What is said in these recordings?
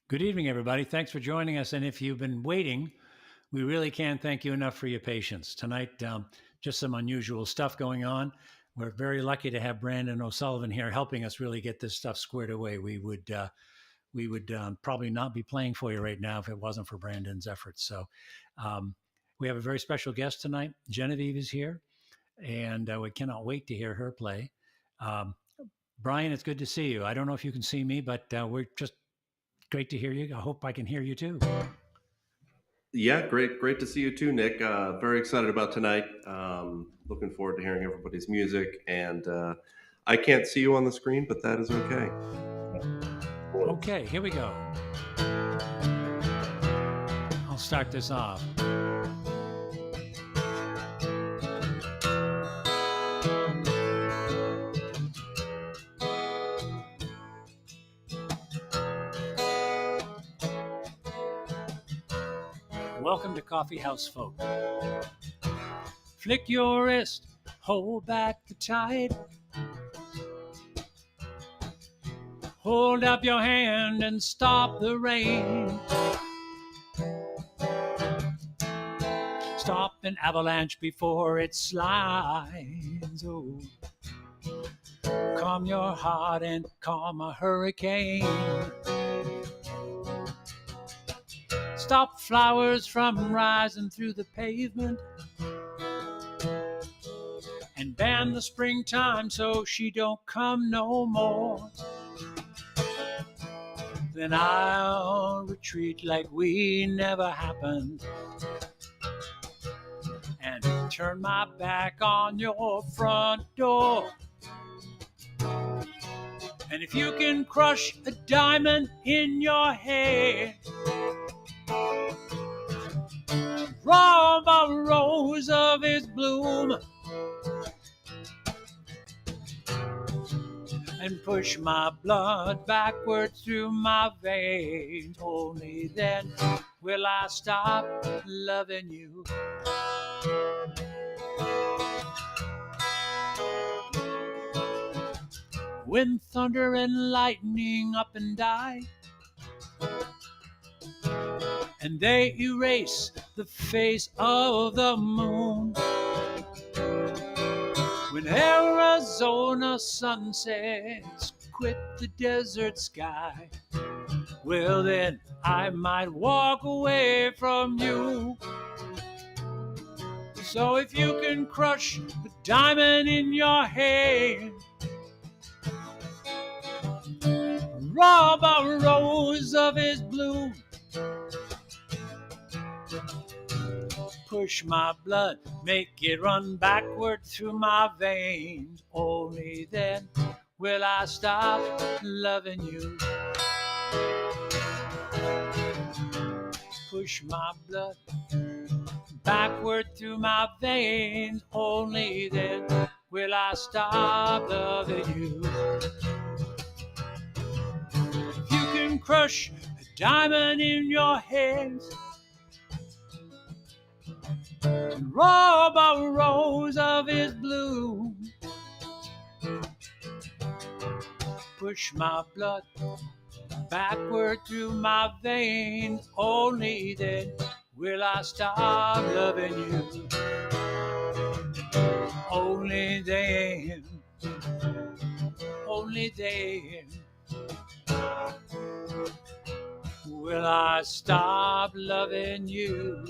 Good evening, everybody. Thanks for joining us. And if you've been waiting, we really can't thank you enough for your patience. Tonight, just some unusual stuff going on. We're very lucky to have Brandon O'Sullivan here helping us really get this stuff squared away. We would probably not be playing for you right now if it wasn't for Brandon's efforts. So we have a very special guest tonight. Genevieve is here, and we cannot wait to hear her play. Brian, it's good to see you. I don't know if you can see me, but we're just great to hear you. I hope I can hear you too. Yeah, great to see you too, Nick. Very excited about tonight. Looking forward to hearing everybody's music. And I can't see you on the screen, but that is okay. Okay, here we go. I'll start this off. Welcome to Coffeehouse Folk. Flick your wrist, hold back the tide. Hold up your hand and stop the rain. Stop an avalanche before it slides. Oh. Calm your heart and calm a hurricane. Stop flowers from rising through the pavement. And ban the springtime so she don't come no more. Then I'll retreat like we never happened. And turn my back on your front door. And if you can crush a diamond in your head, rob a rose of its bloom, and push my blood backward through my veins, only then will I stop loving you. When thunder and lightning up and die, and they erase the face of the moon. When Arizona sunsets quit the desert sky, well then I might walk away from you. So if you can crush the diamond in your hand, rob a rose of its bloom, push my blood, make it run backward through my veins, only then will I stop loving you. Push my blood backward through my veins, only then will I stop loving you. If you can crush a diamond in your hands and rob a rose of its bloom, push my blood backward through my veins, only then will I stop loving you. Only then will I stop loving you.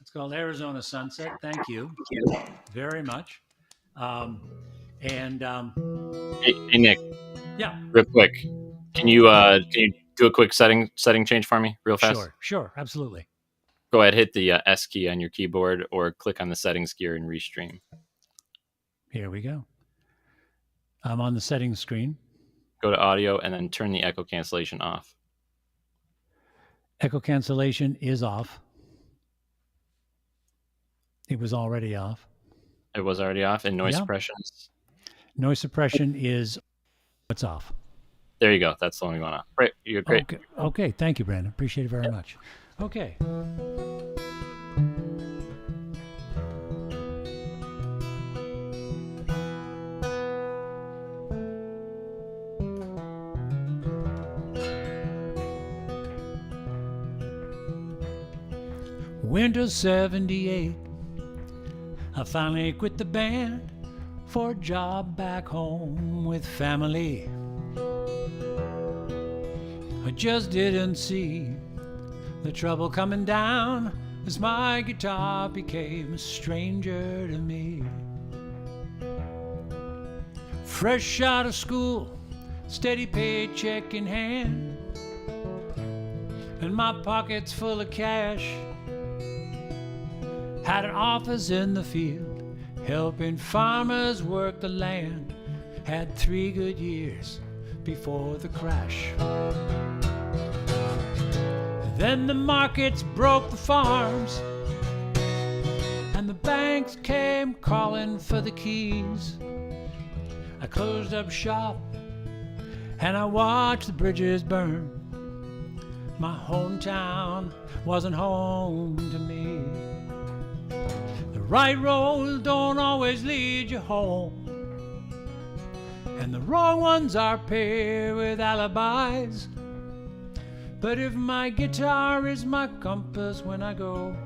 It's called Arizona Sunset. Thank you very much. Hey, Nick. Yeah. Real quick, can you do a quick setting change for me, real fast? Sure, absolutely. Go ahead, hit the S key on your keyboard, or click on the settings gear and restream. Here we go. I'm on the settings screen. Go to audio and then turn the echo cancellation off. Echo cancellation is off. It was already off. It was already off. And noise Yeah. suppression? Noise suppression is it's off. There you go. That's the one going off. Right. You're great. Okay. Thank you, Brandon. Appreciate it very much. Okay. Winter 78, I finally quit the band for a job back home with family. I just didn't see the trouble coming down as my guitar became a stranger to me. Fresh out of school, steady paycheck in hand, and my pockets full of cash. Had an office in the field, helping farmers work the land. Had 3 good years before the crash. Then the markets broke the farms, and the banks came calling for the keys. I closed up shop, and I watched the bridges burn. My hometown wasn't home to me. The right road don't always lead you home, and the wrong ones are paired with alibis. But if my guitar is my compass when I go,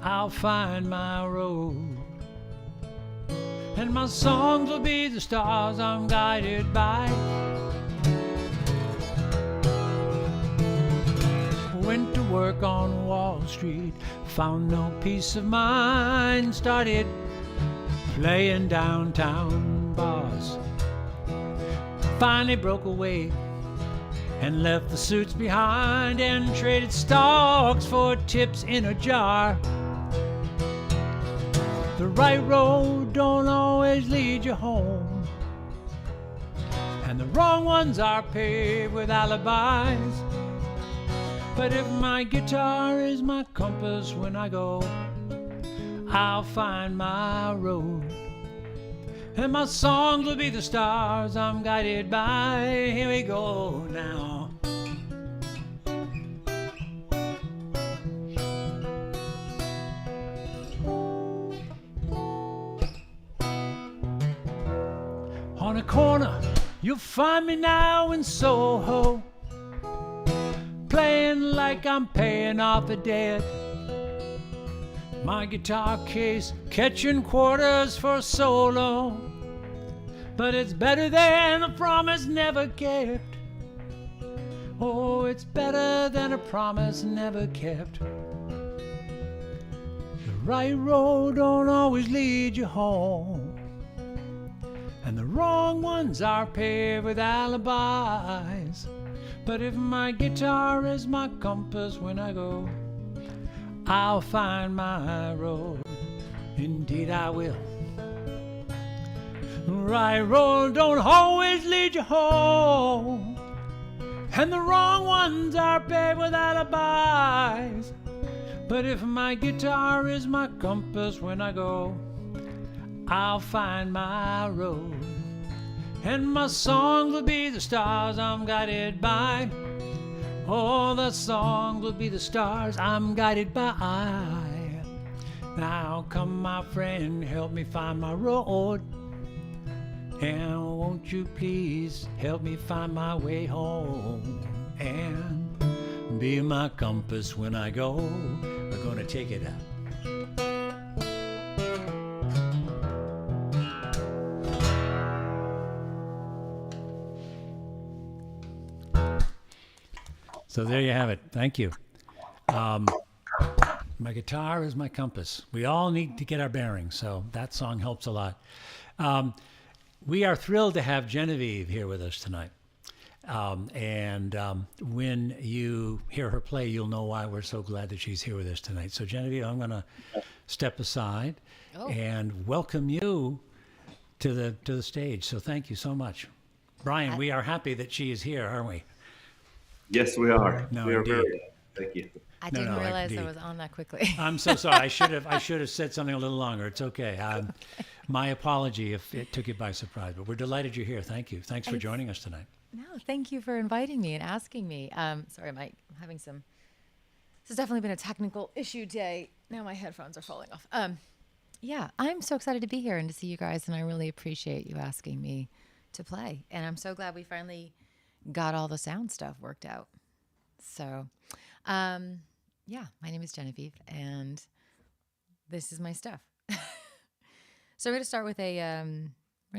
I'll find my road. And my songs will be the stars I'm guided by. Went to work on Wall Street, found no peace of mind, started playing downtown bars. Finally broke away and left the suits behind and traded stocks for tips in a jar. The right road don't always lead you home, and the wrong ones are paved with alibis. But if my guitar is my compass when I go, I'll find my road. And my songs will be the stars I'm guided by. Here we go now. On a corner, you'll find me now in Soho, playing like I'm paying off a debt. My guitar case catching quarters for a solo, but it's better than a promise never kept. Oh, it's better than a promise never kept. The right road don't always lead you home, and the wrong ones are paved with alibis. But if my guitar is my compass when I go, I'll find my road. Indeed I will. The right road don't always lead you home, and the wrong ones are paved with alibis. But if my guitar is my compass when I go, I'll find my road. And my songs will be the stars I'm guided by. Oh, the songs will be the stars I'm guided by. Now come, my friend, help me find my road. And won't you please help me find my way home, and be my compass when I go. We're gonna take it out. So there you have it. Thank you. My guitar is my compass. We all need to get our bearings, so that song helps a lot. We are thrilled to have Genevieve here with us tonight. When you hear her play, you'll know why we're so glad that she's here with us tonight. So Genevieve, I'm going to step aside and welcome you to the stage. So thank you so much. Brian, we are happy that she is here, aren't we? Yes, we are. No, we are indeed. very. Thank you. I didn't realize I indeed. was on that quickly. I'm so sorry. I should have said something a little longer. It's okay. My apology if it took you by surprise, but we're delighted you're here. Thank you. Thanks for joining us tonight. No, thank you for inviting me and asking me. Sorry, I'm having some. This has definitely been a technical issue day. Now my headphones are falling off. Yeah, I'm so excited to be here and to see you guys, and I really appreciate you asking me to play. And I'm so glad we finally got all the sound stuff worked out. So, yeah, Yeah, my name is Genevieve, and this is my stuff. So we're going to start with we're going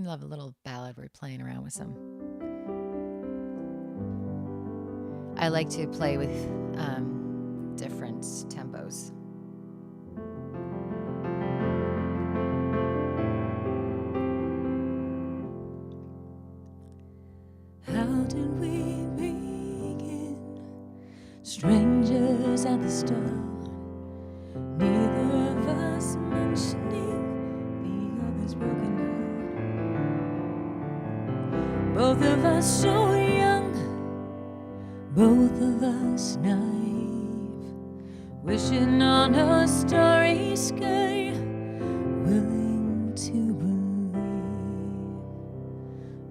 to have a little ballad. We're playing around with some. I like to play with different tempos. How did we begin? Strangers at the start, neither of us mentioning the other's broken heart. Both of us so young, both of us naive, wishing on a starry sky, willing to believe.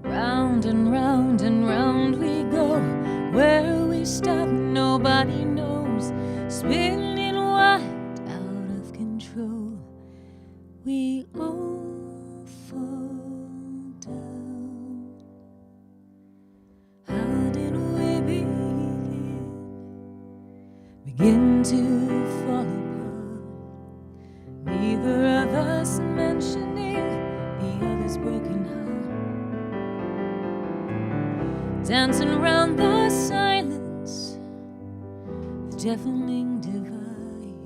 Round and round we go, where we stop nobody knows, spinning wide out of control, we all fall down. How did we begin to fall apart? Neither of us mentioning the other's broken heart. Dancing around the silence, the deafening divide,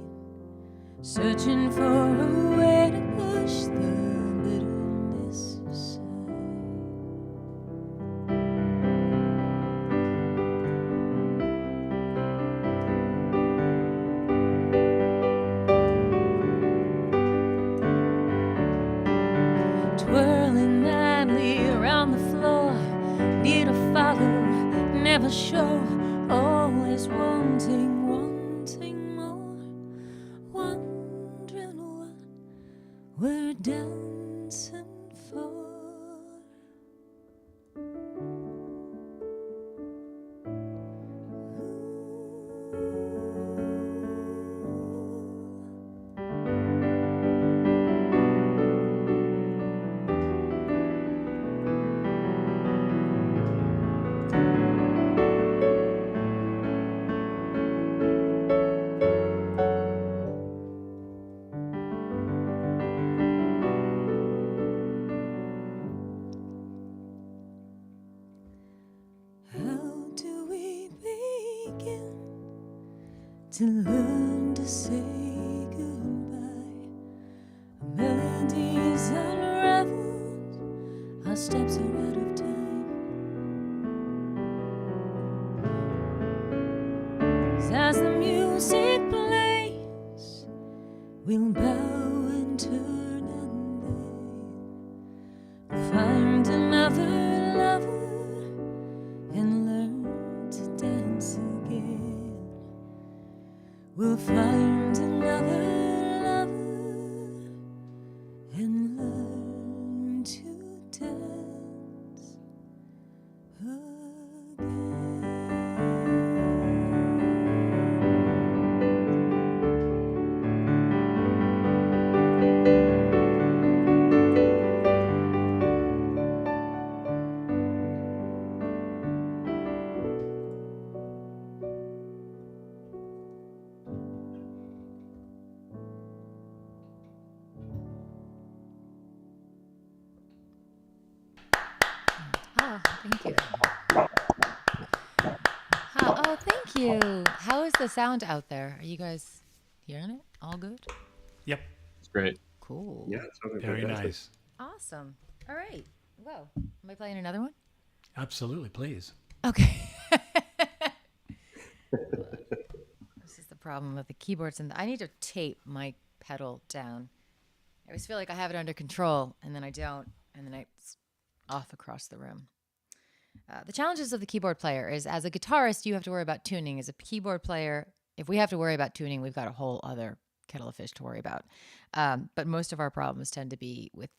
searching for a way to push the bitterness aside. Twirling madly around the floor, need to follow, never show, always wanting more, wondering what we're dancing for. To learn to say goodbye, our melodies unraveled, our steps are out of time. As the music plays, we'll bow and turn, and then we'll find another lover and learn to dance again. We'll find another lover and learn to dance Oh, thank you. Oh, thank you. How is the sound out there? Are you guys hearing it? All good? Yep. It's great. Cool. Yeah, it sounded Very fantastic. nice. Awesome. All right. Well, am I playing another one? Absolutely, please. Okay. This is the problem with the keyboards, and I need to tape my pedal down. I always feel like I have it under control, and then I don't, and then it's off across the room. The challenges of the keyboard player is, as a guitarist, you have to worry about tuning. As a keyboard player, if we have to worry about tuning, we've got a whole other kettle of fish to worry about. But most of our problems tend to be with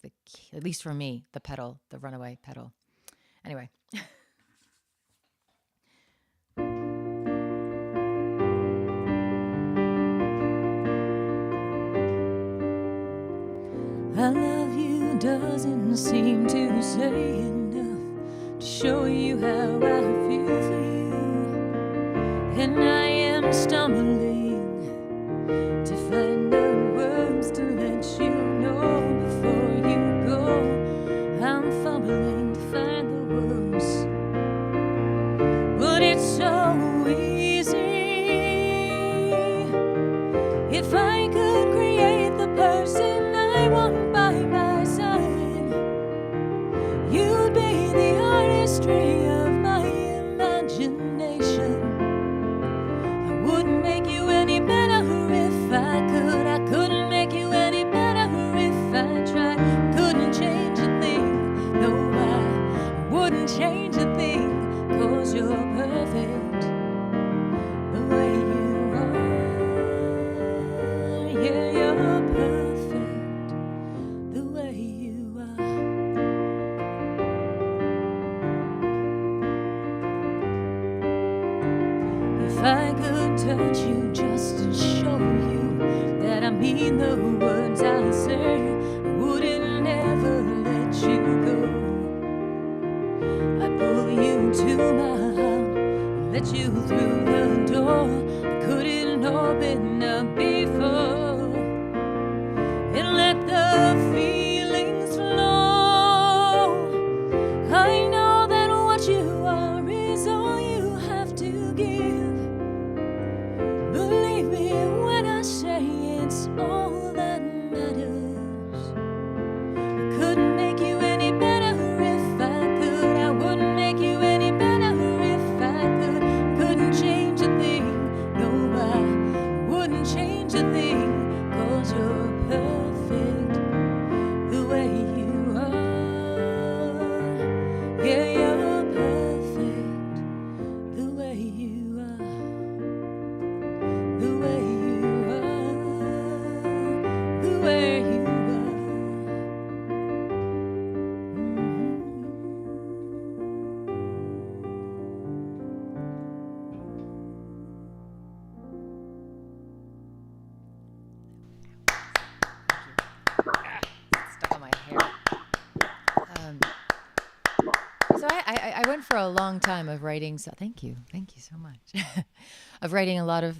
at least for me, the pedal, the Runaway pedal. Anyway. I love you doesn't seem to say enough to show you how I feel for you. And I am stumbling If I could create the person I want by my side, you'd be the artistry of my imagination. I wouldn't make you any better if I could. I couldn't make you any better if I tried. Couldn't change a thing. No, I wouldn't change a thing. 'Cause you're perfect the way you are. Yeah, you're perfect the way you are. If I could touch you just to show you that I mean the words I say, I wouldn't ever let you go. I'd pull you to my heart and let you through the door I couldn't open up before, and let the feelings flow. I know that what you are is all you have to give. Believe me when I say it's all that matters. I couldn't make you any better if I could. I wouldn't make you any better if I could. Couldn't change a thing. No, I wouldn't change a thing. 'Cause you're perfect the way you are. Yeah, you're perfect the way you are. The way you are. The way you are. Stuck on my hair. So I went for a long time of writing. So thank you so much. Of writing a lot of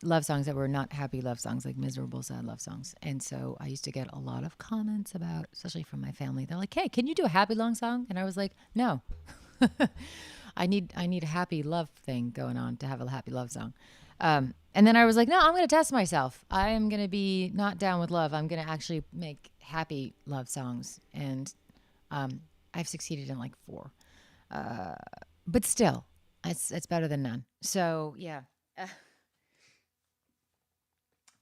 love songs that were not happy love songs, like miserable, sad love songs. And so I used to get a lot of comments about, especially from my family. They're like, "Hey, can you do a happy long song?" And I was like, "No, I need a happy love thing going on to have a happy love song." And then I was like, "No, I'm going to test myself. I am going to be not down with love. I'm going to actually make happy love songs." And I've succeeded in like 4. But still, it's better than none. So yeah,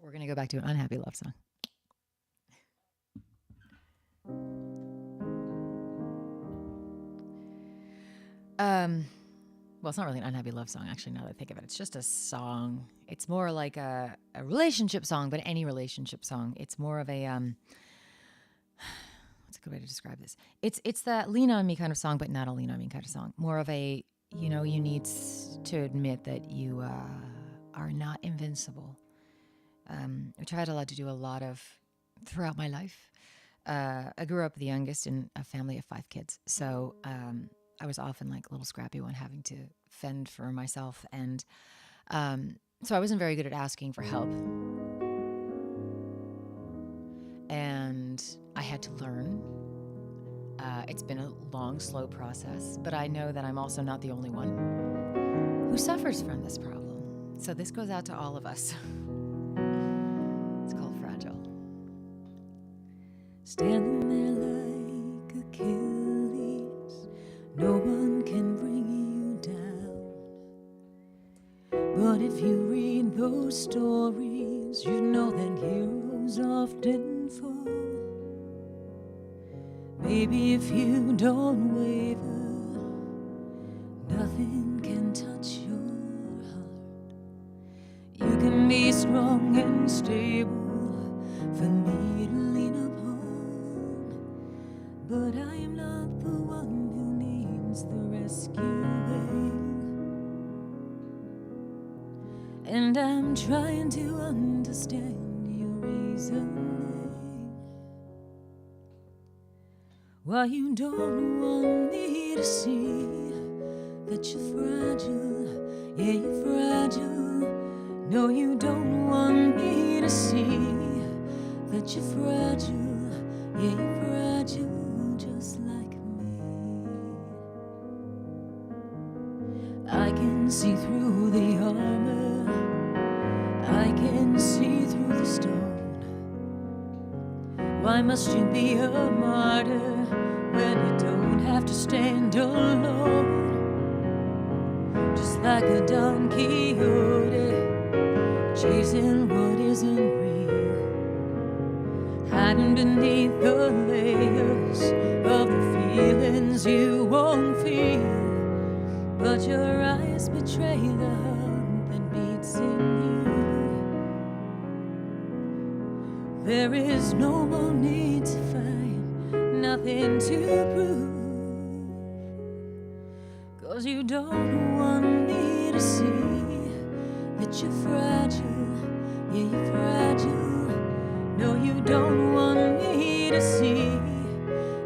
we're gonna go back to an unhappy love song. Well, it's not really an unhappy love song, actually, now that I think of it. It's just a song. It's more like a relationship song, but any relationship song. It's more of a what's a good way to describe this? It's that lean on me kind of song, but not a lean on me kind of song. More of a, you know, you need to admit that you are not invincible, which I had to do a lot of throughout my life. I grew up the youngest in a family of 5 kids, so I was often like a little scrappy one, having to fend for myself, and so I wasn't very good at asking for help. And I had to learn. It's been a long, slow process, but I know that I'm also not the only one who suffers from this problem. So this goes out to all of us. It's called Fragile. Standing there like Achilles, no one can bring you down. But if you read those stories, you know that heroes often fall. Maybe if you don't waver, nothing can touch your heart. You can be strong and stable for me to lean upon, but I am not the one who needs the rescuing. And I'm trying to understand your reasoning, why you don't want me to see that you're fragile. Yeah, you're fragile. No, you don't want me to see that you're fragile. Yeah, you're fragile, just like me. I can see through the armor. I can see through the stone. Why must you be a martyr when you don't have to stand alone? Just like a Don Quixote, chasing what isn't real, hiding beneath the layers of the feelings you won't feel. But your eyes betray the heart that beats in you. There is no more need to fight, nothing to prove. 'Cause you don't want me to see that you're fragile, yeah, you're fragile. No, you don't want me to see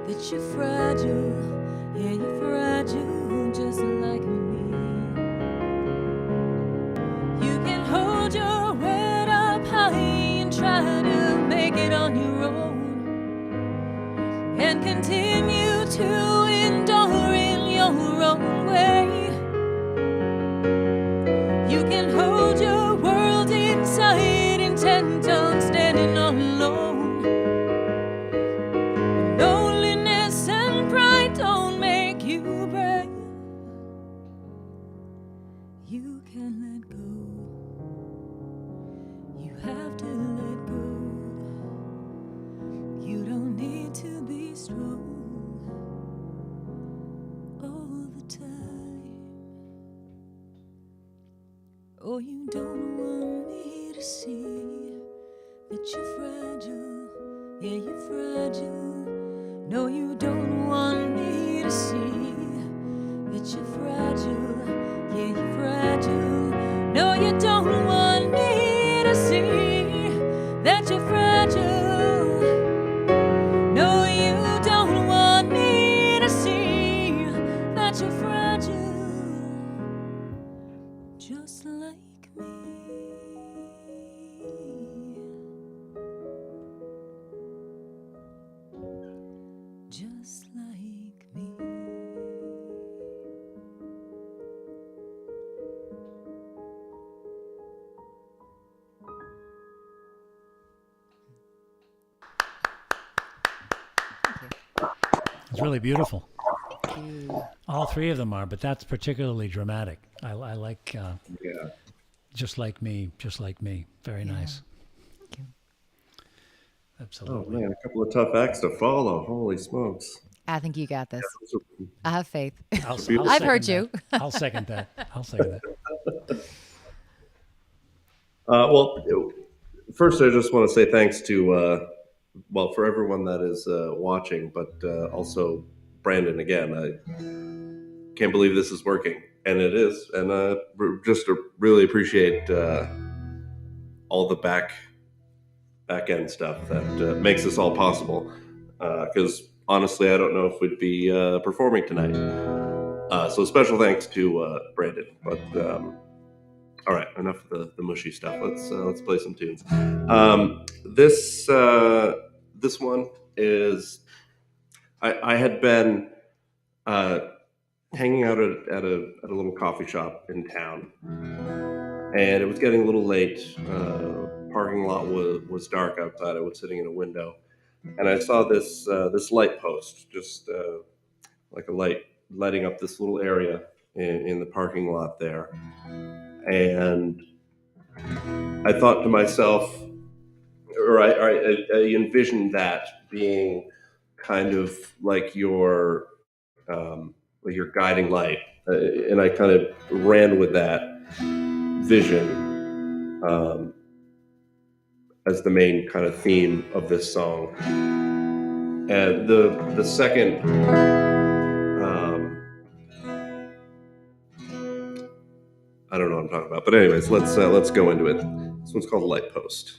that you're fragile, yeah, you're fragile, just like me. You can hold your head up high and try to make it on your own, and continue to endure in your own way. You can hold your world inside, intent on standing alone. Loneliness and pride don't make you brave. You can let go. You have to let go. You don't need to be strong all the time. Oh, you don't want me to see that you're fragile, yeah, you're fragile. No, you don't want me to see that you're fragile, yeah, you're fragile. No, you don't want me to see that you're fragile. No, you don't want me to see that you're fragile, just like me. Just like me. It's really beautiful. Thank you. All three of them are, but that's particularly dramatic. I like Yeah. just like me, just like me. Very Yeah. nice. Thank you. Oh Absolutely. man, a couple of tough acts to follow. Holy smokes. I think you got this. So- I have faith. I'll I've heard second you. that. I'll second that. I'll second that. Well, first, I just want to say thanks to, well, for everyone that is watching, but also Brandon again. I can't believe this is working, and it is. And just really appreciate all the back end stuff that makes this all possible. Because honestly, I don't know if we'd be performing tonight. So special thanks to Brandon. But all right, enough of the mushy stuff. Let's play some tunes. This one is I had been hanging out at a little coffee shop in town, and it was getting a little late. Parking lot was dark outside. I was sitting in a window, and I saw this light post, just like a light lighting up this little area in the parking lot there. And I thought to myself, or I envisioned that being kind of like your guiding light, and I kind of ran with that vision as the main kind of theme of this song. And the second, I don't know what I'm talking about, but anyways, let's go into it. This one's called Light Post.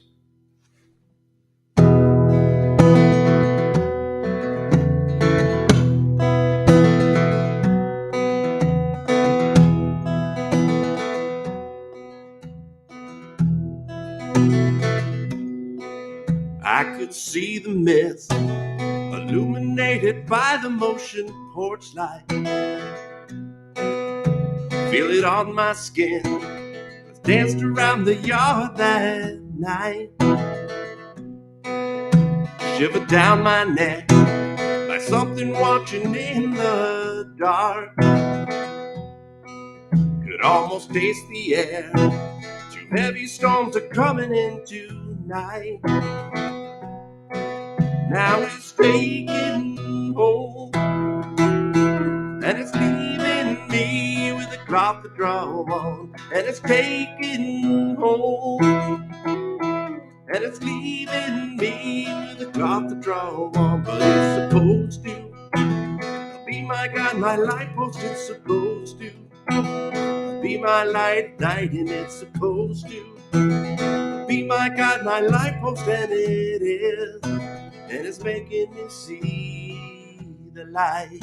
I could see the mist illuminated by the motion porch light. Feel it on my skin as danced around the yard that night. Shivered down my neck like something watching in the dark. Could almost taste the air. Two heavy storms are coming in tonight. Now it's taking hold, and it's leaving me with a cloth to draw on. And it's taking hold, and it's leaving me with a cloth to draw on. But it's supposed to be my God, my light post. It's supposed to be my light at night, and it's supposed to be my God, my light post, and it is, and it's making me see the light.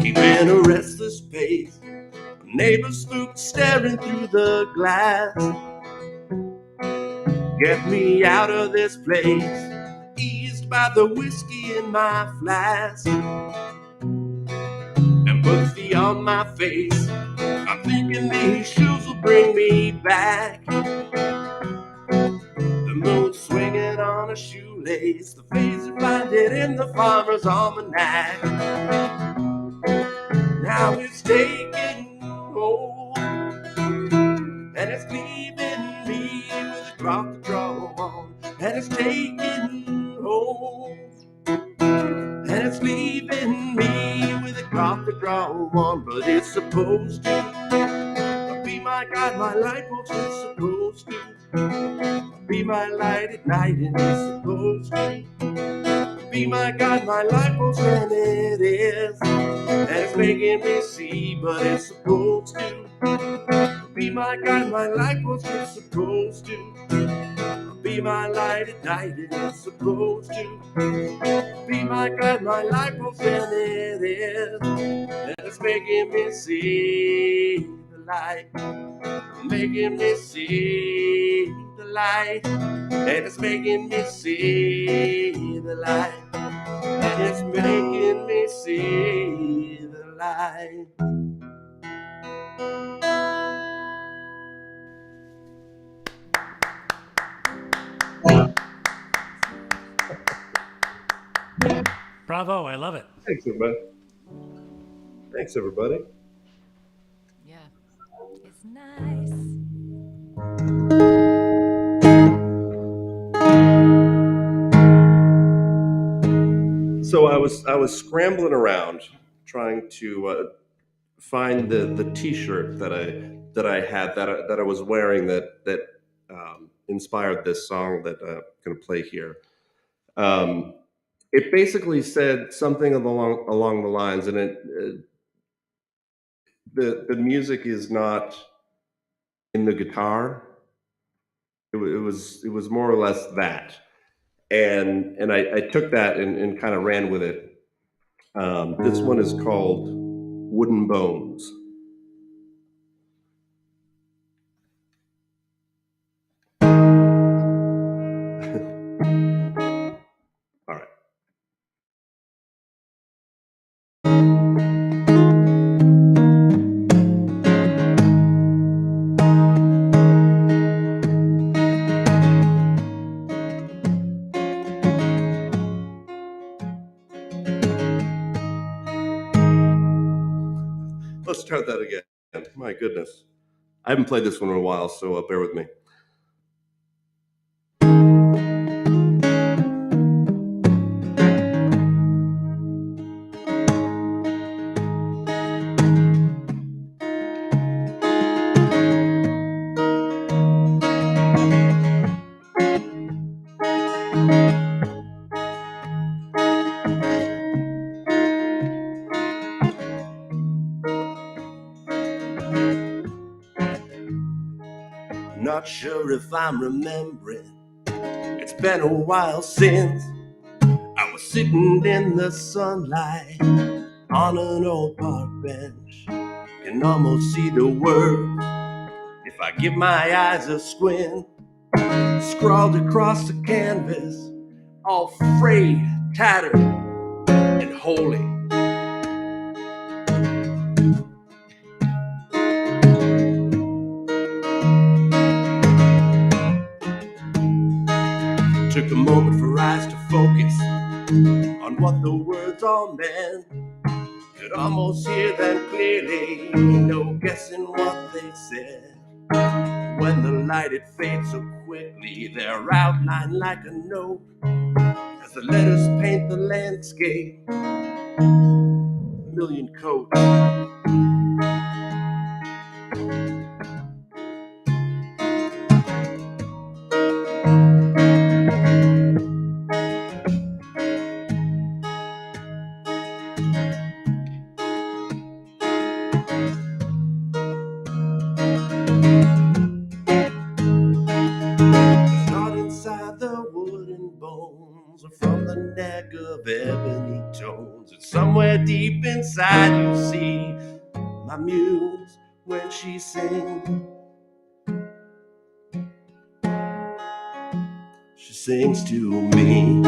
Keeping a restless pace, neighbors spook staring through the glass. Get me out of this place, eased by the whiskey in my flask, and put thee on my face. I'm thinking these shoes will bring me back. The moon swinging on a shoelace, the phaser blinded in the farmer's almanac. Now it's taking hold, and it's leaving me with a cloth to draw on. And it's taking hold, and it's leaving me with a cloth to draw on. But it's supposed to be my God, my light post. It's supposed to be my light at night, and it's supposed to be my God, my light post, and it is, and it's making me see. But it's supposed to be my God, my light post. It's supposed to be my light at night, and it's supposed to be my God, my light post, and it is, and it's making me see the light, making me see the light, and it's making me see the light, and it's making me see the light. Bravo, I love it. Thanks, everybody. Thanks, everybody. Yeah. It's nice. So I was scrambling around trying to find the T-shirt that I had that I was wearing that inspired this song that I'm going to play here. It basically said something along the lines, and the music is not in the guitar. It was more or less that, and I took that and kind of ran with it. This one is called Wooden Bones. All right. Let's start that again. My goodness. I haven't played this one in a while, so bear with me. Not sure if I'm remembering. It's been a while since I was sitting in the sunlight on an old park bench. Can almost see the words if I give my eyes a squint. scrawled across the canvas, all frayed, tattered, and holy. Took a moment for eyes to focus on what the words all meant. Could almost hear them clearly, no guessing what they said. When the light it fades so quickly, they're outlined like a note as the letters paint the landscape. A million coats. Not inside the wooden bones or from the neck of ebony tones. It's somewhere deep inside you see my muse when she sings. She sings to me.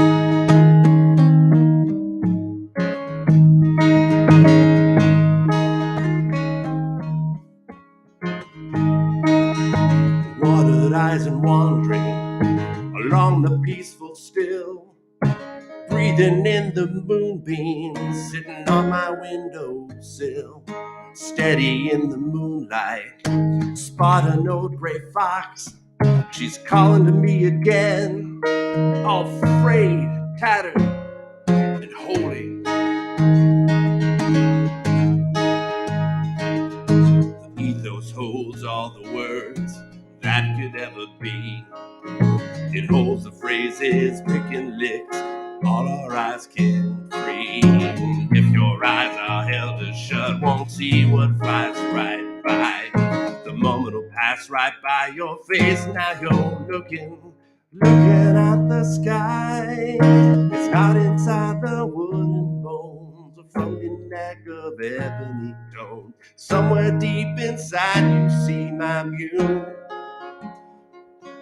Watered eyes and wandering along the peaceful still, breathing in the moonbeams, sitting on my windowsill, steady in the moonlight. Spot an old gray fox, she's calling to me again, all frayed, tattered, and holy. The ethos holds all the words that could ever be. It holds the phrases, picking licks, all our eyes can free. If your eyes are held as shut, won't see what flies right by. The moment will pass right by your face. Now you're looking at the sky. It's not inside the wooden bones or from the neck of ebony tone. Somewhere deep inside you see my muse.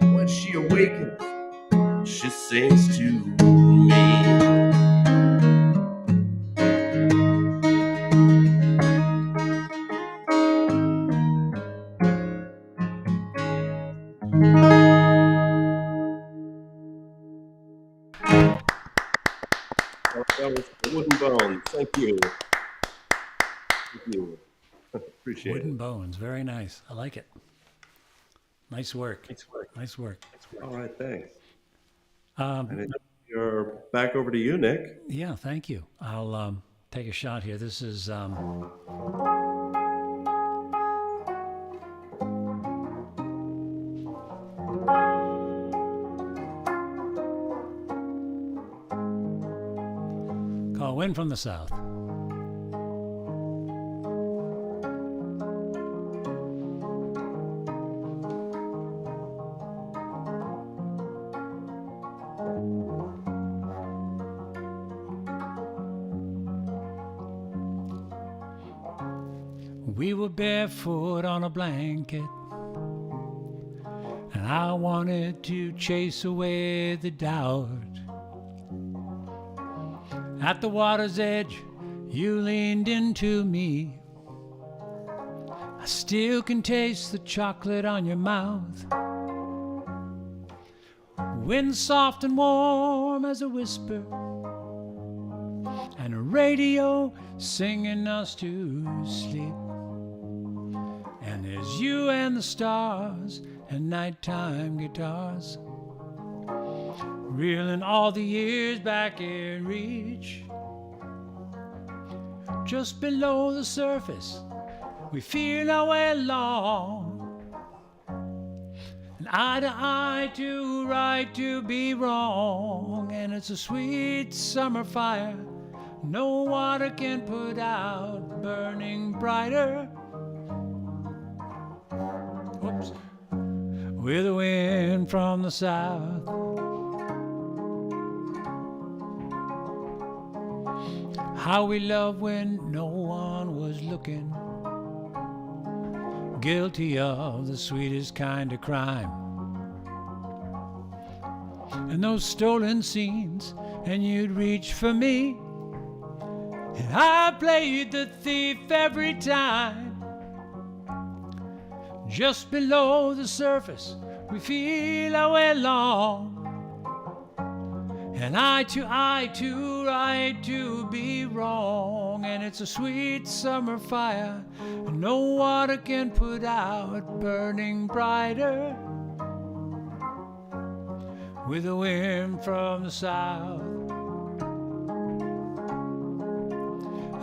When she awakens, she sings to me. That was the Wooden Bones. Thank you. Thank you. Appreciate Wooden it. Bones, very nice. I like it. Nice work. Nice work. Nice work. All right, thanks. Um, And you're back over to you, Nick. yeah, thank you. I'll take a shot here. This is called Wind from the South. We were barefoot on a blanket, and I wanted to chase away the doubt. At the water's edge, you leaned into me. I still can taste the chocolate on your mouth. Wind soft and warm as a whisper, and a radio singing us to sleep. And there's you and the stars and nighttime guitars, reeling all the years back in reach. Just below the surface, we feel our way along, and eye to eye, to right, to be wrong. And it's a sweet summer fire no water can put out, burning brighter. Whoops. With a wind from the south. How we loved when no one was looking, guilty of the sweetest kind of crime. and those stolen scenes, and you'd reach for me. And I played the thief every time. Just below the surface, we feel our way along. And eye to right to be wrong. And it's a sweet summer fire no water can put out, burning brighter with a wind from the south.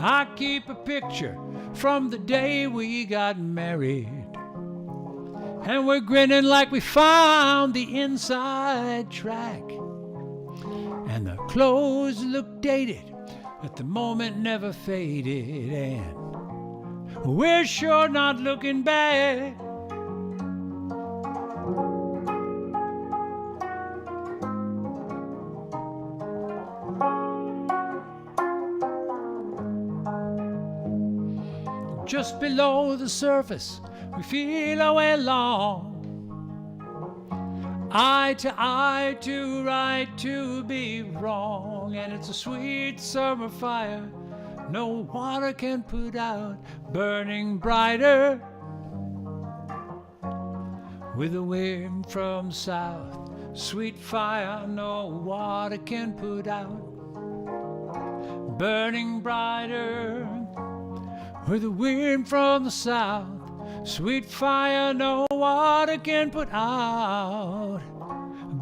I keep a picture from the day we got married, and we're grinning like we found the inside track. And the clothes look dated, but the moment never faded, and we're sure not looking back. Just below the surface, we feel our way along. Eye to right to be wrong. And it's a sweet summer fire no water can put out, burning brighter with a wind from south. Sweet fire no water can put out, burning brighter with the wind from the south. Sweet fire no water can put out,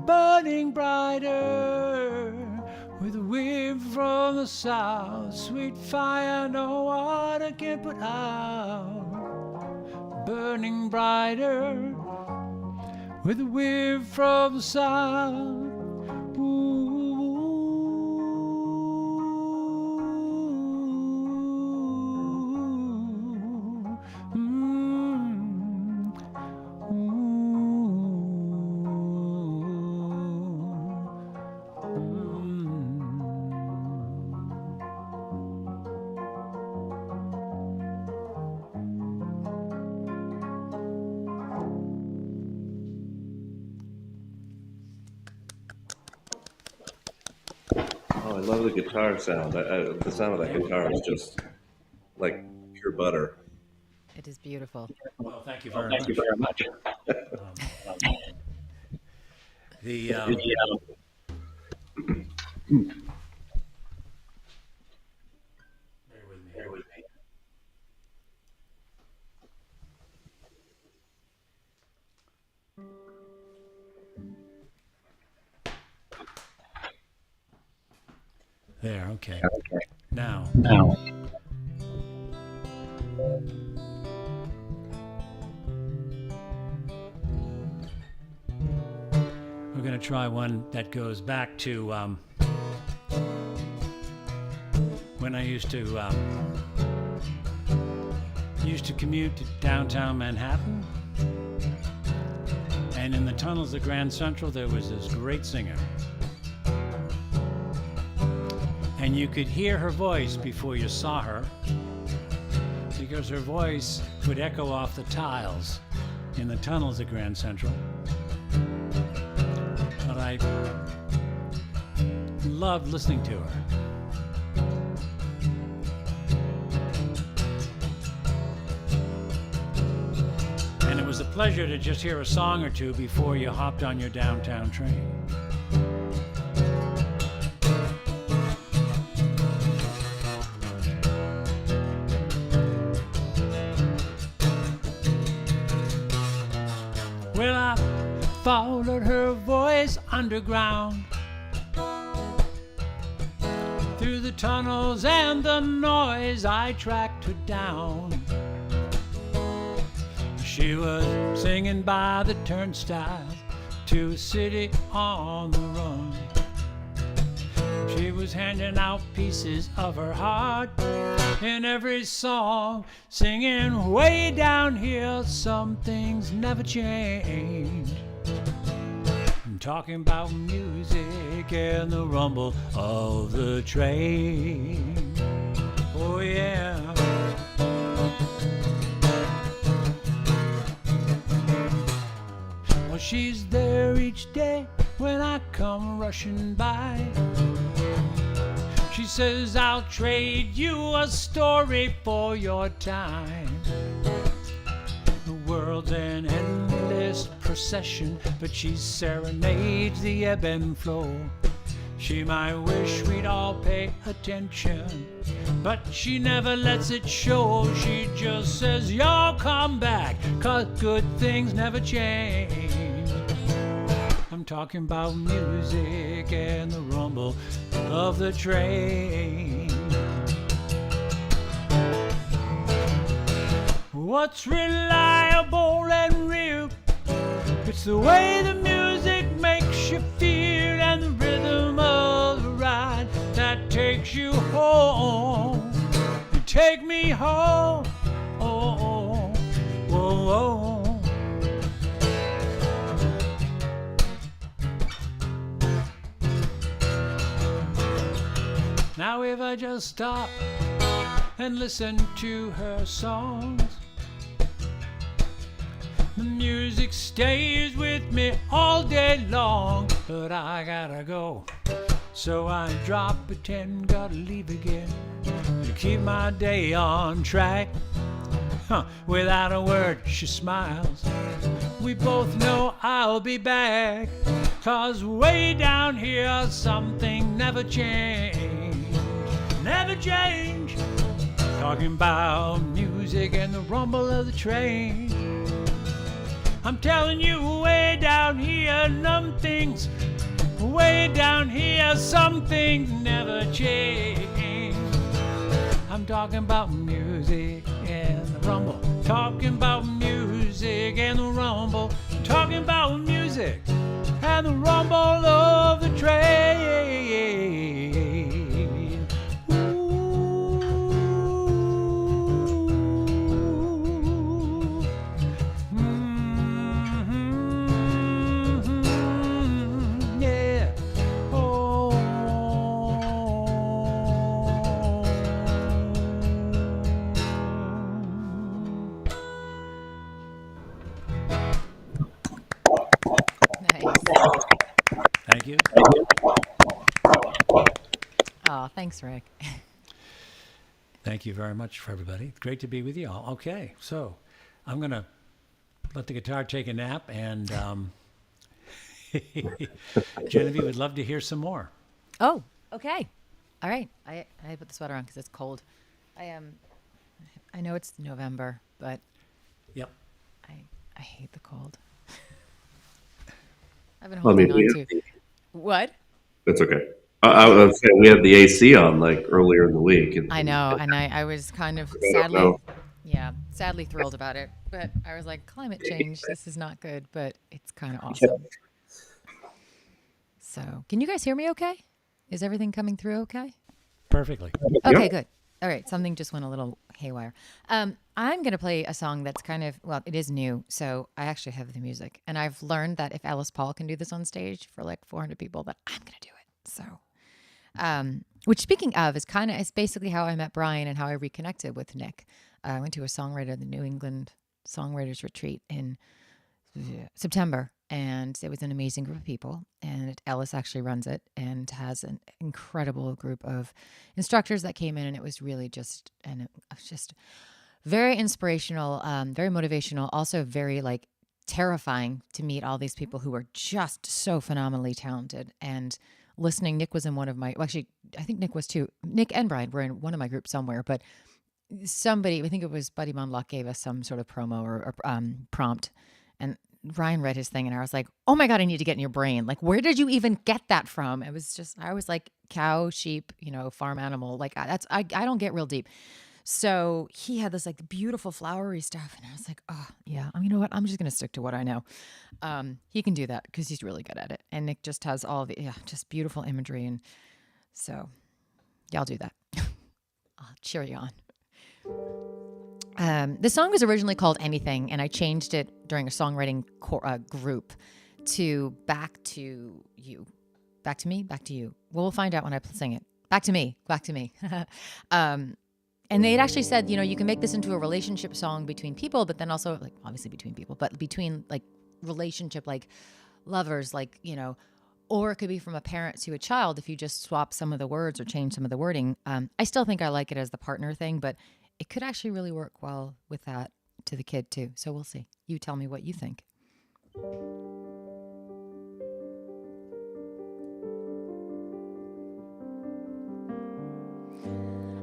burning brighter with the wind from the south. Sweet fire no water can put out, burning brighter with the wind from the south. Oh, I love the guitar sound. The sound of that guitar is just like pure butter. It is beautiful. Well, thank you very much. The bear with me. There, okay. Now. We're going to try one that goes back to when I used to commute to downtown Manhattan, and in the tunnels of Grand Central there was this great singer, and you could hear her voice before you saw her, because her voice would echo off the tiles in the tunnels of Grand Central. But I loved listening to her. And it was a pleasure to just hear a song or two before you hopped on your downtown train. Well, I followed her voice underground through the tunnels and the noise. I tracked her down. She was singing by the turnstiles to a city on the run. She was handing out pieces of her heart in every song, singing way down here, some things never change. I'm talking about music and the rumble of the train. Oh yeah. Well, she's there each day when I come rushing by. She says, I'll trade you a story for your time. The world's an endless procession, but she serenades the ebb and flow. She might wish we'd all pay attention, but she never lets it show. She just says, you'll come back, 'cause good things never change. I'm talking about music and the rumble of the train. What's reliable and real? It's the way the music makes you feel, and the rhythm of the ride that takes you home. You take me home. Oh, oh, oh. Now if I just stop and listen to her songs, the music stays with me all day long. But I gotta go, so I drop a 10, gotta leave again to keep my day on track. Without a word, she smiles. We both know I'll be back, 'cause way down here something never changed. Never change. Talking about music and the rumble of the train. I'm telling you, way down here, some things, way down here, some things never change. I'm talking about music and the rumble. Talking about music and the rumble. Talking about music and the rumble of the train. Thank you. Oh, thanks, Rick. Thank you very much for everybody. Great to be with you all. Okay, so I'm going to let the guitar take a nap, and Genevieve would love to hear some more. Oh, okay. All right. I put the sweater on because it's cold. I know it's November, but Yep. I hate the cold. I've been holding on to. What? That's okay. I was saying we had the AC on like earlier in the week. I know, and I was kind of sadly thrilled about it. But I was like, climate change, this is not good, but it's kind of awesome. So, can you guys hear me okay? Is everything coming through okay? Perfectly. Okay, good. All right, something just went a little haywire. I'm going to play a song that's kind of, well, it is new, so I actually have the music. And I've learned that if Alice Paul can do this on stage for like 400 people, that I'm going to do it. So, which speaking of is basically how I met Brian and how I reconnected with Nick. I went to the New England Songwriters Retreat in September, and it was an amazing group of people. And Ellis actually runs it and has an incredible group of instructors that came in, and it was really just very inspirational, very motivational, also very like terrifying to meet all these people who were just so phenomenally talented. And listening, Nick was in one of my, well, actually, I think Nick was too. Nick and Brian were in one of my groups somewhere, but somebody, I think it was Buddy Mumlock, gave us some sort of promo or prompt, and Ryan read his thing, and I was like, oh my God, I need to get in your brain. Like, where did you even get that from? It was just, I was like cow, sheep, farm animal. Like I don't get real deep. So he had this like beautiful flowery stuff, and I was like, oh yeah, you know what? I'm just going to stick to what I know. He can do that because he's really good at it. And Nick just has all the, just beautiful imagery. And so yeah, I'll do that. I'll cheer you on. The song was originally called Anything, and I changed it during a songwriting group to Back to You. Back to me, back to you. Well, we'll find out when I sing it. Back to me, back to me. And they had actually said, you can make this into a relationship song between people, but then also, like, obviously between people, but between, like, relationship, like, lovers, like, or it could be from a parent to a child if you just swap some of the words or change some of the wording. I still think I like it as the partner thing, but it could actually really work well with that to the kid too. So we'll see. You tell me what you think.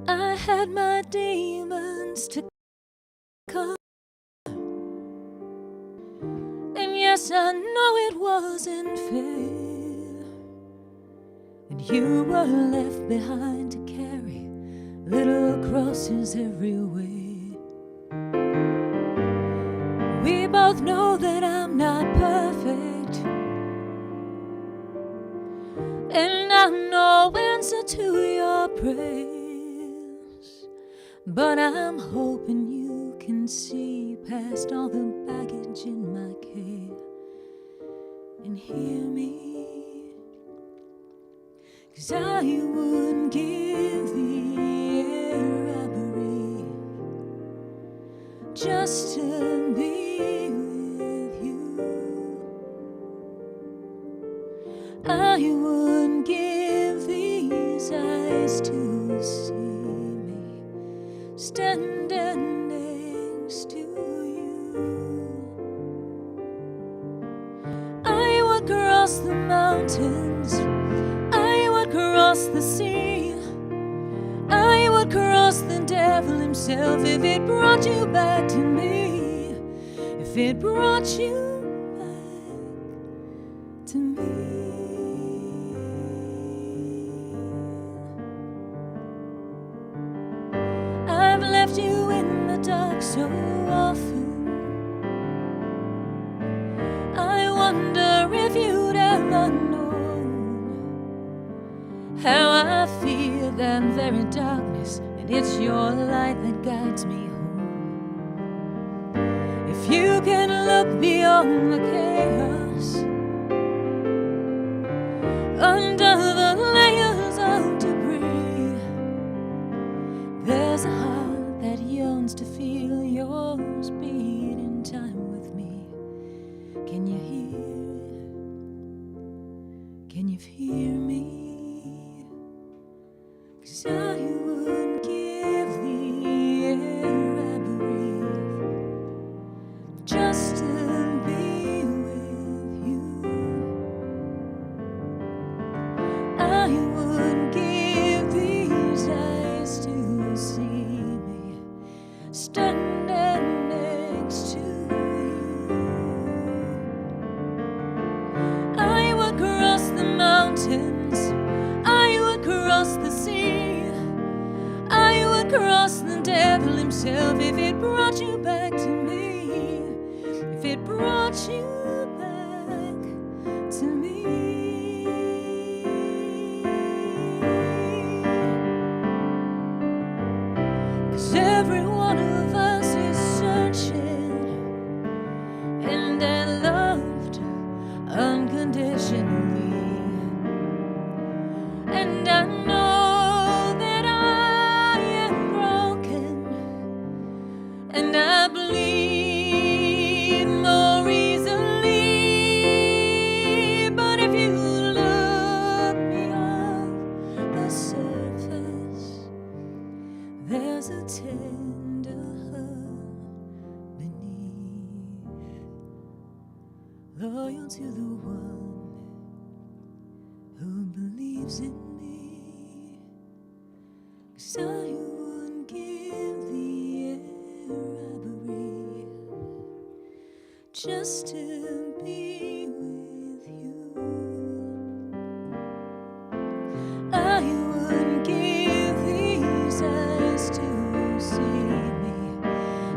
I had my demons to come, and yes, I know it wasn't fair, and you were left behind to carry little crosses everywhere. We both know that I'm not perfect, and I'm no answer to your praise. But I'm hoping you can see past all the baggage in my care and hear me. 'Cause I wouldn't give the air I breathe just to be with you. I wouldn't give these eyes to see standing next to you. I would cross the mountains, I would cross the sea, I would cross the devil himself if it brought you back to me, if it brought you back to me. I've left you in the dark so often. I wonder if you'd ever known how I feel that very darkness, and it's your light that guides me home. If you can look beyond the chaos, under the layers of debris, there's a heart that yearns to feel yours beat in time with me. Can you hear? Can you hear me? 'Cause I wouldn't give the air I breathe just to be with you. I wouldn't give these eyes to see me standing next to you. I would cross the mountains, I would cross the sea, I would cross the devil himself if it brought you back to me, if it brought you back to me. 'Cause every one of us is searching, and I loved unconditionally, and I know that I am broken, and I bleed more easily. But if you look beyond the surface, there's a tender heart beneath, loyal to the one who believes in me. 'Cause I wouldn't give the air I breathe just to be with you. I wouldn't give these eyes to see me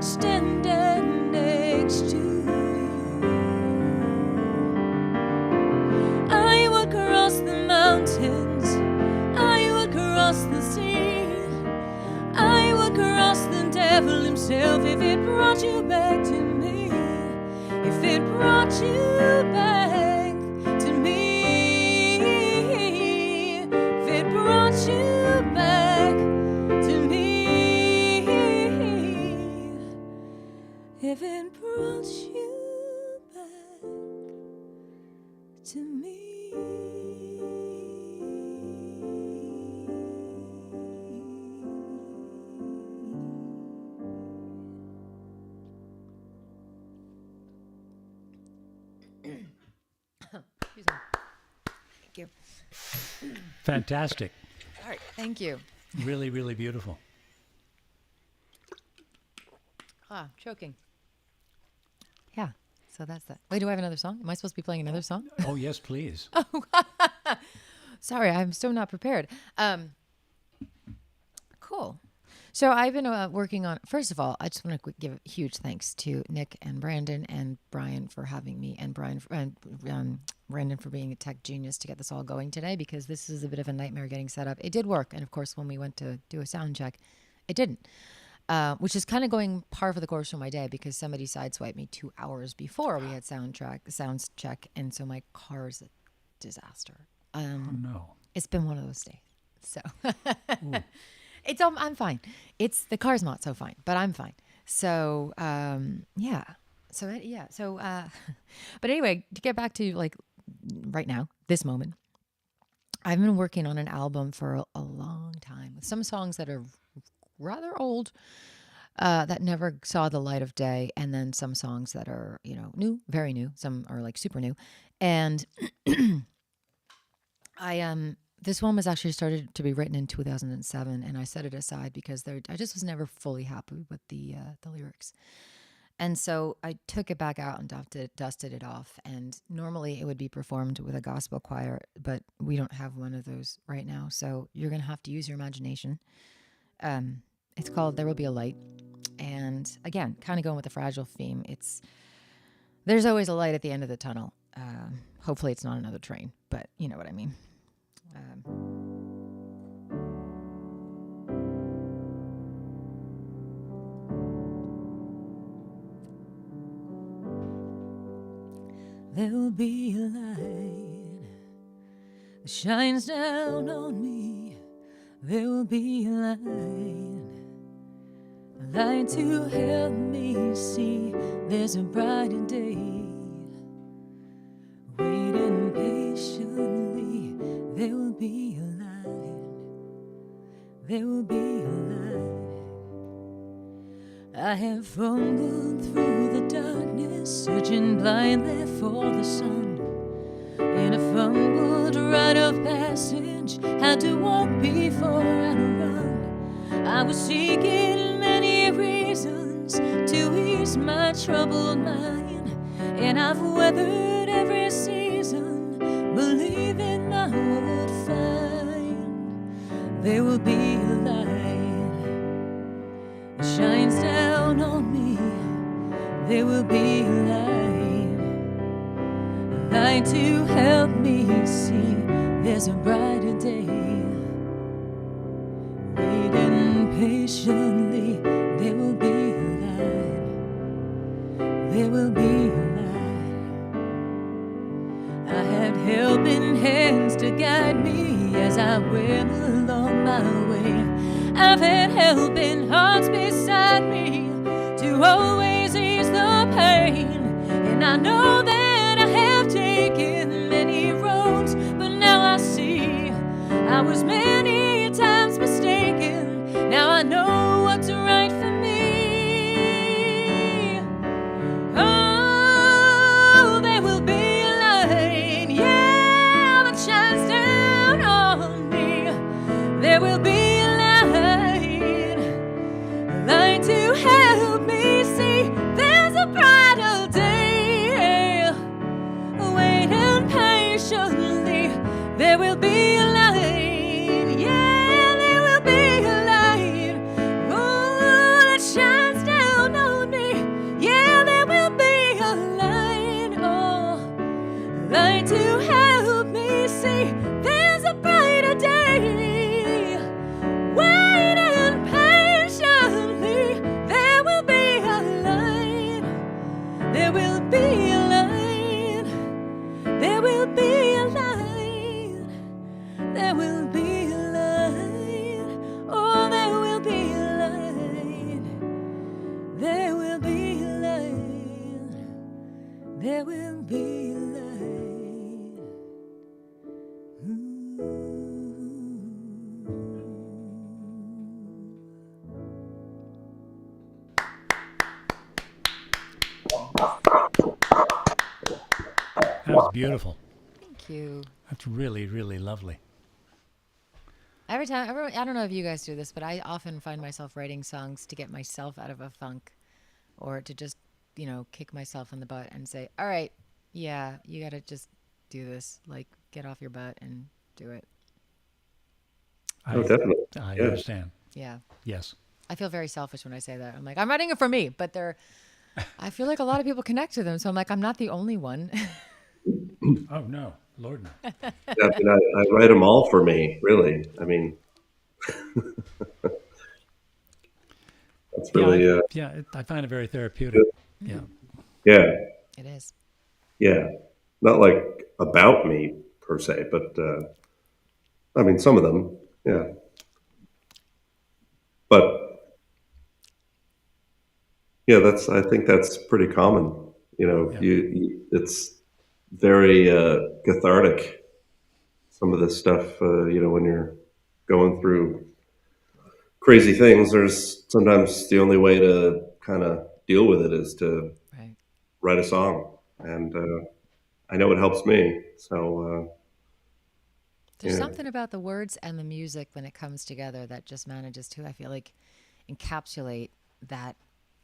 standing next to you. I would cross the mountains, I would cross the sea, I would cross the devil himself if it brought you back to me, if it brought you back to me, if it brought you back to me, if it brought you back to me. Fantastic. All right. Thank you. Really, really beautiful. Choking. Yeah. So that's that. Wait, do I have another song? Am I supposed to be playing another song? Oh, yes, please. Sorry, I'm so not prepared. Cool. So I've been working on. First of all, I just want to give a huge thanks to Nick and Brandon and Brian for having me, and Brandon for being a tech genius to get this all going today, because this is a bit of a nightmare getting set up. It did work, and of course, when we went to do a sound check, it didn't. Which is kind of going par for the course for my day, because somebody sideswiped me 2 hours before we had sounds check, and so my car's a disaster. Oh, no. It's been one of those days. So I'm fine. The car's not so fine, but I'm fine. So yeah. So but anyway, to get back to like right now, this moment, I've been working on an album for a long time with some songs that are rather old, that never saw the light of day, and then some songs that are, new, very new. Some are like super new, and this one was actually started to be written in 2007, and I set it aside because I just was never fully happy with the lyrics, and so I took it back out and dusted it off. And normally it would be performed with a gospel choir, but we don't have one of those right now, so you're gonna have to use your imagination. It's called There Will Be a Light. And again, kind of going with the fragile theme, there's always a light at the end of the tunnel. Hopefully it's not another train, but you know what I mean. There will be a light that shines down on me. There will be a light to help me see there's a brighter day. Waiting patiently, there will be a light. There will be a light. I have fumbled through the darkness, searching blindly for the sun. In a fumbled rite of passage, had to walk before I'd run. I was seeking many reasons to ease my troubled mind, and I've weathered every season, believing I would find there will be a light that shines down on me. There will be a light to help me see there's a brighter day. Waiting patiently, there will be a light. There will be a light. I had helping hands to guide me as I went along my way. I've had helping hearts beside me to always ease the pain, and I know that taken many roads, but now I see I was many times mistaken. Now I know what's right for me. Oh, there will be a light, yeah, that shines down on me. There will be a light to help me see there's a brighter day. Patiently, there will be a light, yeah, there will be a light, oh, that shines down on me, yeah, there will be a light, oh, light to help me see there's a brighter day. Waiting patiently, there will be a light, there will be a light, there will be a light, there will be a light, oh, there will be a light, there will be a light, there will be a light. That was beautiful. Thank you. That's really, really lovely. Every time, I don't know if you guys do this, but I often find myself writing songs to get myself out of a funk, or to just, kick myself in the butt and say, all right, yeah, you got to just do this. Like, get off your butt and do it. Oh, definitely. I Yeah. understand. Yeah. Yes. I feel very selfish when I say that. I'm like, I'm writing it for me, but I feel like a lot of people connect to them. So I'm like, I'm not the only one. Oh, no. Lord, no. Yeah, I mean, I write them all for me, really. I mean, that's really, I find it very therapeutic. Yeah. yeah, It is. yeah. Not like about me per se, but I mean, some of them, yeah. But yeah, I think that's pretty common. Yeah. It's very cathartic. Some of this stuff, when you're going through crazy things, there's sometimes the only way to kind of deal with it is to Right. write a song, and I know it helps me. So There's yeah. something about the words and the music when it comes together that just manages to, I feel like, encapsulate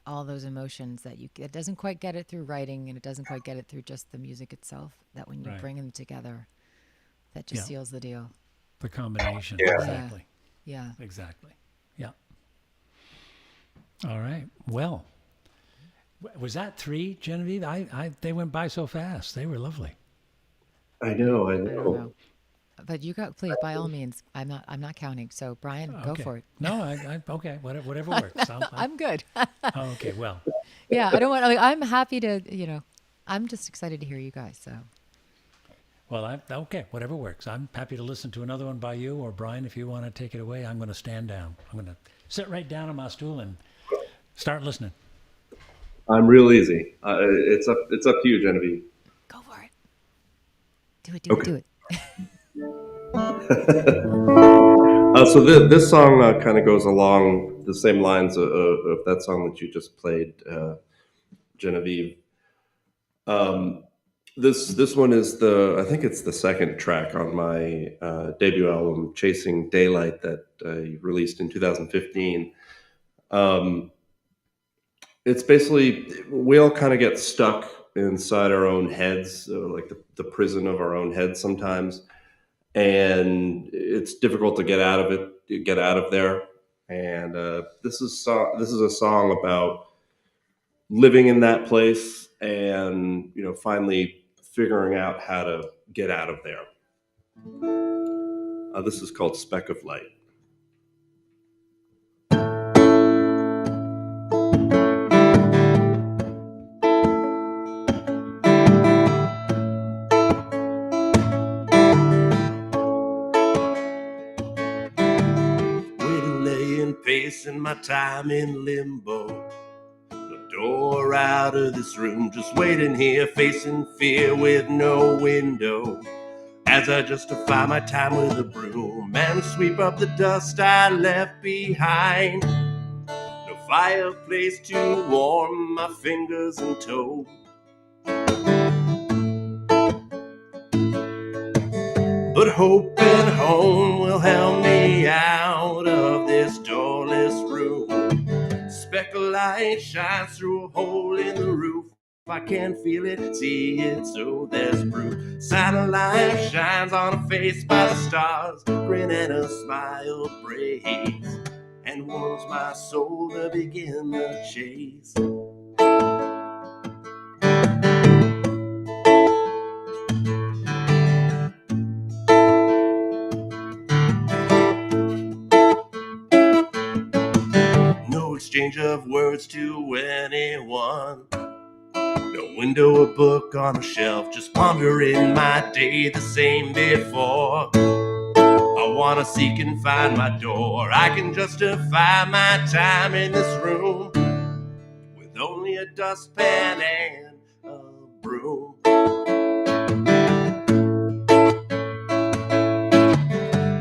all those emotions that it doesn't quite get it through writing, and it doesn't quite get it through just the music itself, that when you Right. bring them together, that just Yeah. seals the deal. The combination. Yeah. Exactly. Yeah. Exactly. Yeah. All right. Well, was that 3, Genevieve? They went by so fast. They were lovely. I know. I don't know. But you go, please, by all means. I'm not counting. So Brian, go Okay. for it. No, okay. Whatever works. I'm good. Oh, okay. Well, Yeah, I don't want. I'm happy to. I'm just excited to hear you guys. So okay. Whatever works. I'm happy to listen to another one by you or Brian. If you want to take it away, I'm going to stand down. I'm going to sit right down on my stool and start listening. I'm real easy. It's up to you, Genevieve. go for it. Do it. Do Okay. it. Do it. So this song kind of goes along the same lines of that song that you just played, Genevieve. This one is I think it's the second track on my debut album, Chasing Daylight, that I released in 2015. It's basically, we all kind of get stuck inside our own heads, like the prison of our own heads sometimes. And it's difficult to get out of there. And this is a song about living in that place and finally figuring out how to get out of there. This is called Speck of Light. Pacing my time in limbo, no door out of this room, just waiting here facing fear with no window, as I justify my time with a broom and sweep up the dust I left behind. No fireplace to warm my fingers and toes, but hope and home will help me out of this doorless room. Speck of light shines through a hole in the roof. I can feel it, see it, so there's brew. Sign of life shines on a face by the stars, grin and a smile breaks, and warms my soul to begin the chase. No exchange of words to anyone, no window or book on a shelf, just pondering my day the same before. I wanna seek and find my door, I can justify my time in this room with only a dustpan and a broom.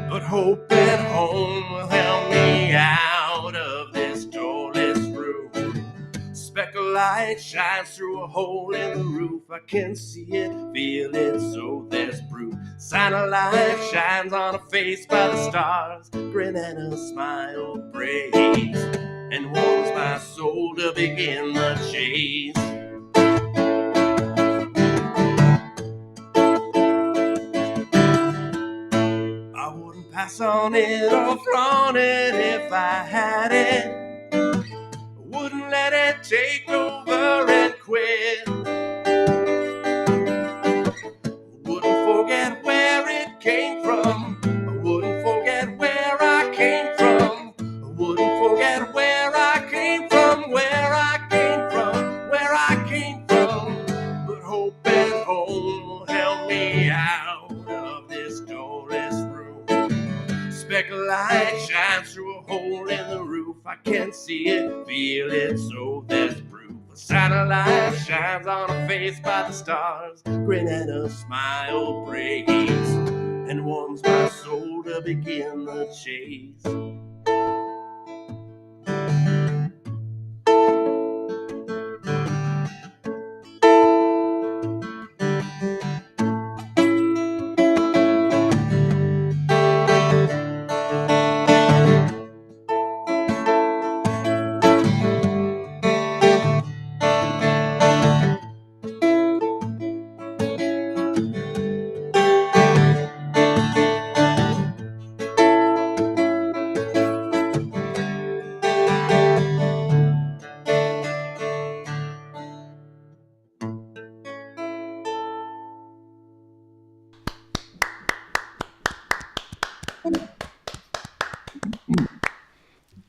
But hope and home will help me out of this doorless room. Speck of of light shines through a hole in the roof. I can see it, feel it, so there's brew. Sign of life shines on a face by the stars. Grin and a smile prays and warms my soul to begin the chase. I wouldn't pass on it or flaunt it if I had it. Wouldn't let it take over and quit. Wouldn't forget where it came from. I wouldn't forget where I came from. I wouldn't forget where I came from, where I came from, where I came from. But hope and home held me out of this doorless room. Speck of light shines through a hole in the roof. I can see it, feel it, so there's proof. A satellite shines on a face by the stars. Grin and a smile prays and warms my soul to begin the chase.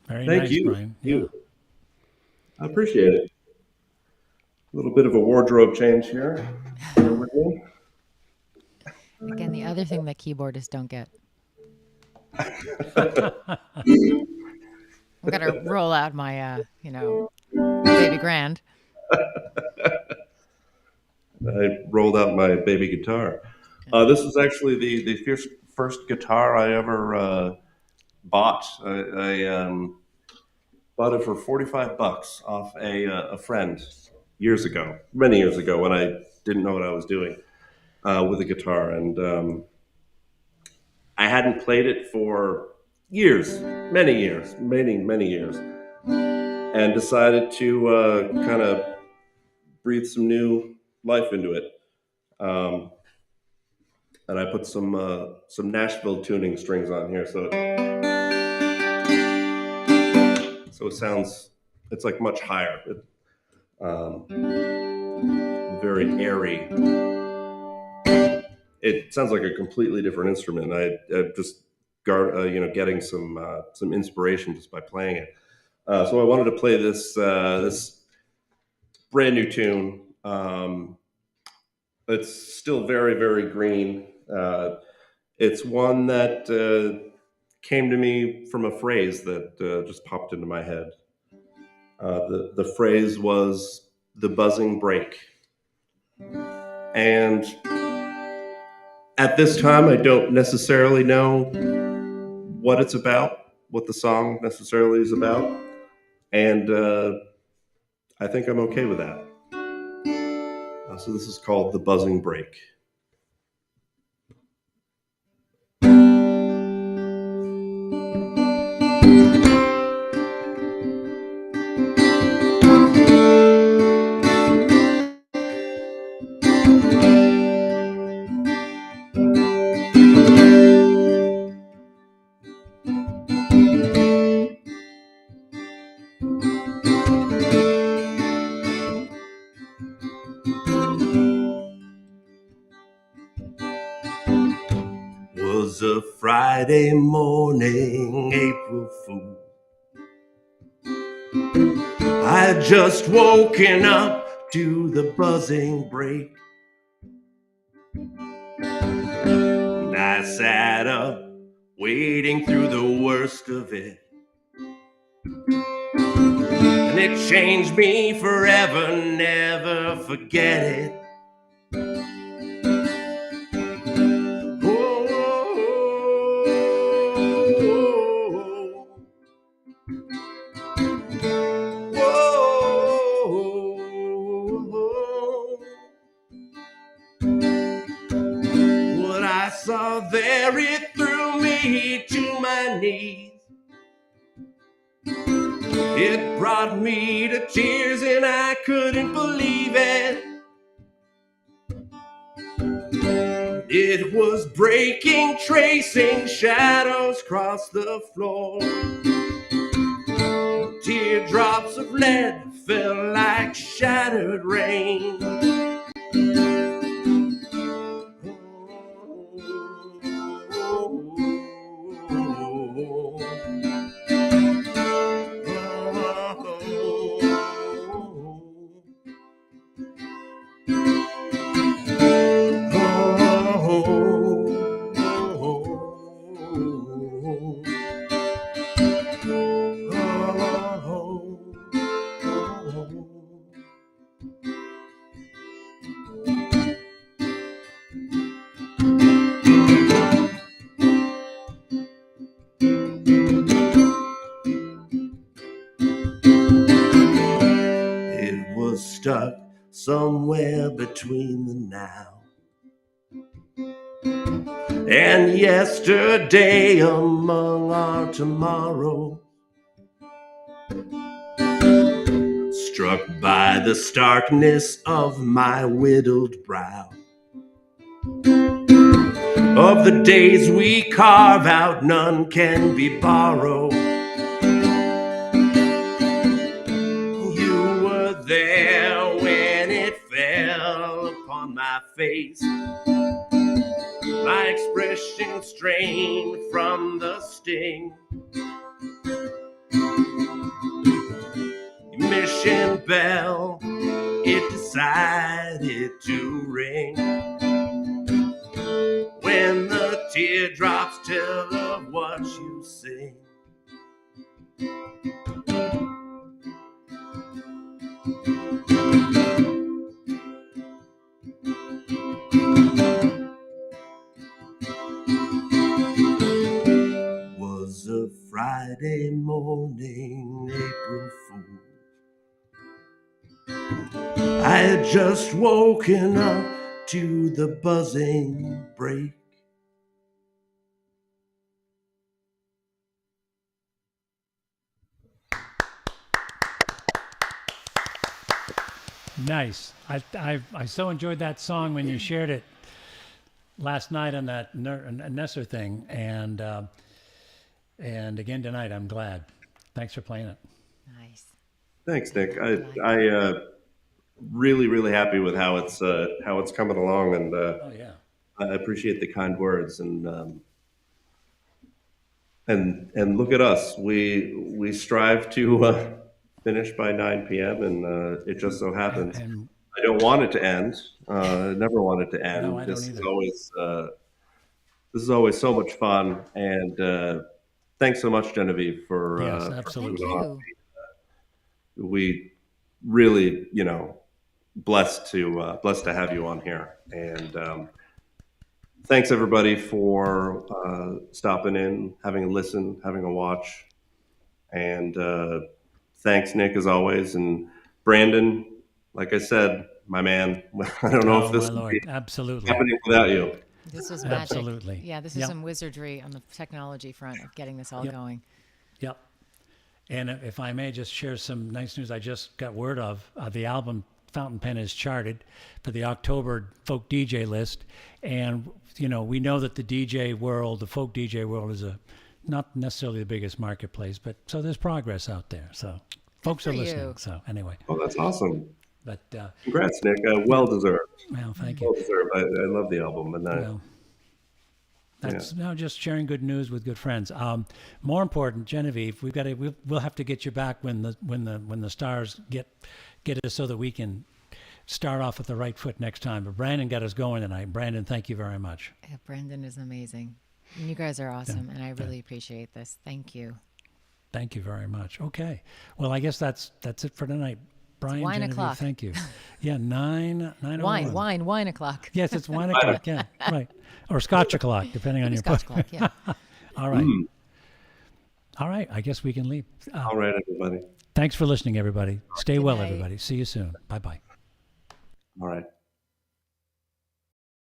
Very Thank nice, you. Brian. Yeah. I appreciate it. A little bit of a wardrobe change here. Bear with me. Again, the other thing that keyboardists don't get. I'm gonna roll out my, baby grand. I rolled out my baby guitar. This is actually the first guitar I ever bought. I bought it for $45 off a friend years ago, many years ago, when I didn't know what I was doing with a guitar, and I hadn't played it for years, many years, many years, and decided to kind of breathe some new life into it. And I put some Nashville tuning strings on here, so it sounds, it's like much higher, very airy. It sounds like a completely different instrument. I just getting some inspiration just by playing it. So I wanted to play this brand new tune. It's still very, very green. It's one that came to me from a phrase that just popped into my head. The phrase was the buzzing break. And at this time, I don't necessarily know what it's about, what the song necessarily is about. And I think I'm okay with that. So this is called The Buzzing Break. Was a Friday morning, April Fool. I had just woken up to the buzzing break. And I sat up, waiting through the worst of it. And it changed me forever, never forget it. Whoa, my knees. It brought me to tears and I couldn't believe it. It was breaking, tracing shadows across the floor. Teardrops of lead fell like shattered rain. It was stuck somewhere between the now and yesterday, among our tomorrow. Struck by the starkness of my whittled brow, of the days we carve out, none can be borrowed. You were there when it fell upon my face, my expression strained from the sting. Mission bell, it decided to ring when the teardrops tell of what you sing. Was a Friday morning, April Fool. I had just woken up to the buzzing break. Nice. I so enjoyed that song when you shared it last night on that Nesser thing, and again tonight. I'm glad. Thanks for playing it. Nice. Thanks, Nick. I really happy with how it's coming along, and Oh yeah. I appreciate the kind words, and look at us. We strive to finish by 9 p.m. and it just so happens. And I don't want it to end. Never want it to end. No, I don't This either. is always so much fun, and thanks so much, Genevieve, for yes, Thank absolutely. you. we really, blessed to have you on here, and thanks everybody for stopping in, having a listen, having a watch, and thanks Nick as always, and Brandon, like I said, my man. I don't know Oh if this my would Lord, be absolutely. happening without you. This was magic. Absolutely. Yeah, this is Yep. some wizardry on the technology front of getting this all Yep. going. Yep. And if I may just share some nice news, I just got word of the album Fountain Pen is charted for the October folk DJ list. And, we know that the DJ world, the folk DJ world is not necessarily the biggest marketplace, but so there's progress out there. So folks are for listening. you. So anyway, Oh, that's awesome. but, Congrats, Nick. Well deserved. well, thank you. Well deserved. I love the album, and Well, that's now just sharing good news with good friends. More important, Genevieve, we'll have to get you back when the stars get us so that we can start off with the right foot next time. But Brandon got us going tonight. Brandon, thank you very much. Yeah, Brendan is amazing. And you guys are awesome, and I really appreciate this. Thank you. Thank you very much. Okay. Well, I guess that's it for tonight. Brian, wine Genevieve, o'clock. thank you. Yeah, 9 Wine o'clock. Yes, it's wine o'clock. Yeah, right. Or scotch o'clock, depending on your Scotch o'clock, yeah. All right. All right. I guess we can leave. all right, everybody. Thanks for listening, everybody. Stay well, night. everybody. See you soon. Bye-bye. All right.